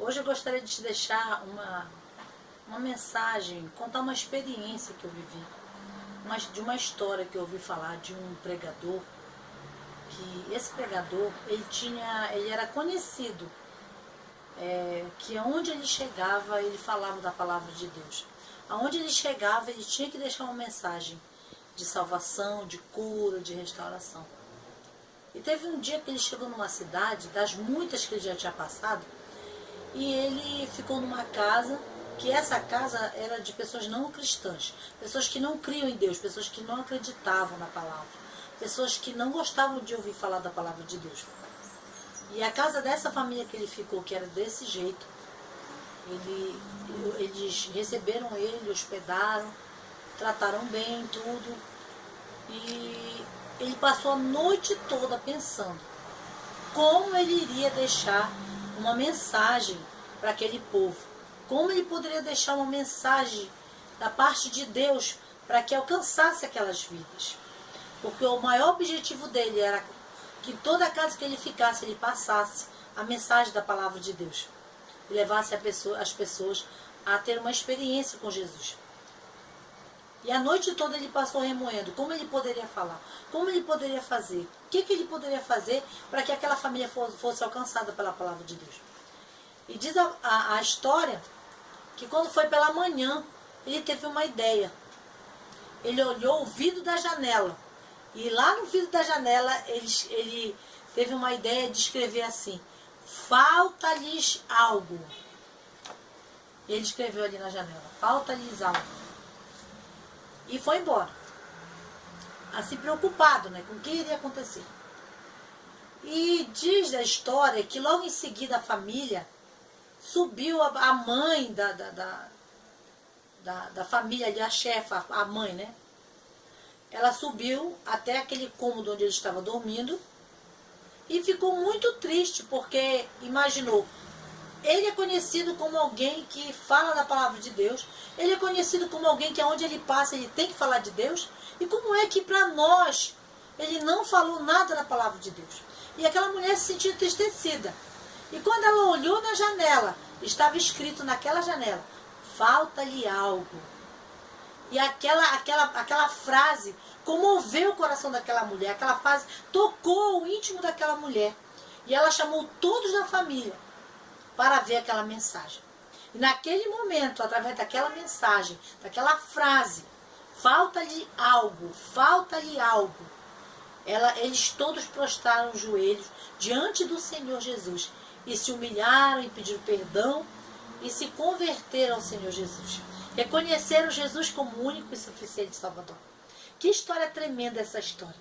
Hoje eu gostaria de te deixar uma mensagem, contar uma experiência que eu vivi, de uma história que eu ouvi falar de um pregador, que esse pregador, ele era conhecido, que aonde ele chegava, ele falava da palavra de Deus. Aonde ele chegava, ele tinha que deixar uma mensagem de salvação, de cura, de restauração. E teve um dia que ele chegou numa cidade, das muitas que ele já tinha passado, e ele ficou numa casa, que essa casa era de pessoas não cristãs, pessoas que não criam em Deus, pessoas que não acreditavam na palavra, pessoas que não gostavam de ouvir falar da palavra de Deus. E a casa dessa família que ele ficou, que era desse jeito, eles receberam ele, hospedaram, trataram bem, tudo. E ele passou a noite toda pensando como ele iria deixar uma mensagem para aquele povo. Como ele poderia deixar uma mensagem da parte de Deus para que alcançasse aquelas vidas. Porque o maior objetivo dele era que toda casa que ele ficasse, ele passasse a mensagem da palavra de Deus. E levasse as pessoas a ter uma experiência com Jesus. E a noite toda ele passou remoendo como ele poderia falar, como ele poderia fazer, o que ele poderia fazer para que aquela família fosse alcançada pela palavra de Deus. E diz a história que quando foi pela manhã, ele teve uma ideia. Ele olhou o vidro da janela. E lá no vidro da janela, ele teve uma ideia de escrever assim: falta-lhes algo. E ele escreveu ali na janela: falta-lhes algo. E foi embora. Assim preocupado, né, com o que iria acontecer. E diz a história que logo em seguida a família subiu, a mãe da família ali, a chefa, a mãe, né? Ela subiu até aquele cômodo onde ele estava dormindo e ficou muito triste, porque imaginou, ele é conhecido como alguém que fala da palavra de Deus, ele é conhecido como alguém que aonde ele passa ele tem que falar de Deus, e como é que para nós ele não falou nada da palavra de Deus? E aquela mulher se sentiu entristecida. E quando ela olhou na janela, estava escrito naquela janela: falta-lhe algo. E aquela frase comoveu o coração daquela mulher, aquela frase tocou o íntimo daquela mulher. E ela chamou todos da família para ver aquela mensagem. E naquele momento, através daquela mensagem, daquela frase, falta-lhe algo, falta-lhe algo, eles todos prostraram os joelhos diante do Senhor Jesus e se humilharam e pediram perdão e se converteram ao Senhor Jesus. Reconheceram Jesus como único e suficiente Salvador. Que história tremenda essa história.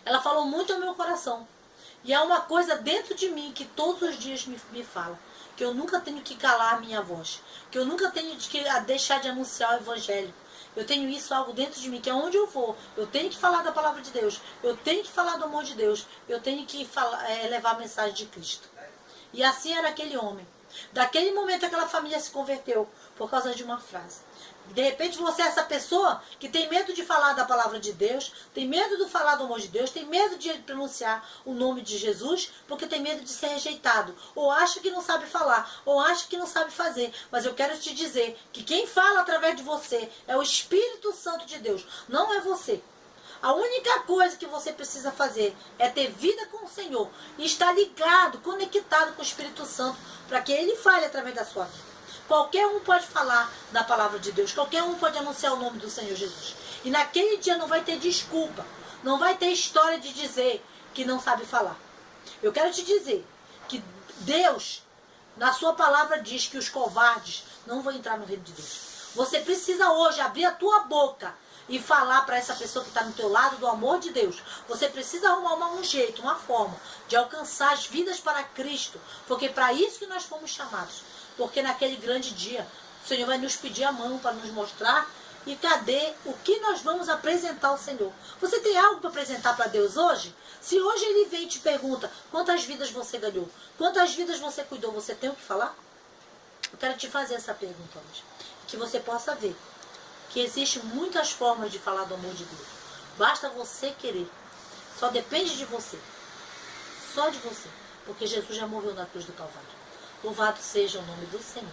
Ela falou muito ao meu coração. E há uma coisa dentro de mim que todos os dias me fala, que eu nunca tenho que calar a minha voz, que eu nunca tenho que deixar de anunciar o Evangelho. Eu tenho isso algo dentro de mim, que aonde eu vou, eu tenho que falar da palavra de Deus, eu tenho que falar do amor de Deus, eu tenho que levar a mensagem de Cristo. E assim era aquele homem. Daquele momento aquela família se converteu por causa de uma frase. De repente você é essa pessoa que tem medo de falar da palavra de Deus, tem medo de falar do amor de Deus, tem medo de pronunciar o nome de Jesus, porque tem medo de ser rejeitado, ou acha que não sabe falar, ou acha que não sabe fazer. Mas eu quero te dizer que quem fala através de você é o Espírito Santo de Deus, não é você. A única coisa que você precisa fazer é ter vida com o Senhor e estar ligado, conectado com o Espírito Santo, para que Ele fale através da sua vida. Qualquer um pode falar da palavra de Deus, qualquer um pode anunciar o nome do Senhor Jesus. E naquele dia não vai ter desculpa, não vai ter história de dizer que não sabe falar. Eu quero te dizer que Deus, na sua palavra, diz que os covardes não vão entrar no reino de Deus. Você precisa hoje abrir a tua boca e falar para essa pessoa que está no teu lado do amor de Deus. Você precisa arrumar um jeito, uma forma de alcançar as vidas para Cristo, porque para isso que nós fomos chamados. Porque naquele grande dia, o Senhor vai nos pedir a mão para nos mostrar e cadê o que nós vamos apresentar ao Senhor. Você tem algo para apresentar para Deus hoje? Se hoje Ele vem e te pergunta quantas vidas você ganhou, quantas vidas você cuidou, você tem o que falar? Eu quero te fazer essa pergunta hoje, que você possa ver que existem muitas formas de falar do amor de Deus. Basta você querer. Só depende de você. Só de você. Porque Jesus já morreu na cruz do Calvário. Louvado seja o nome do Senhor.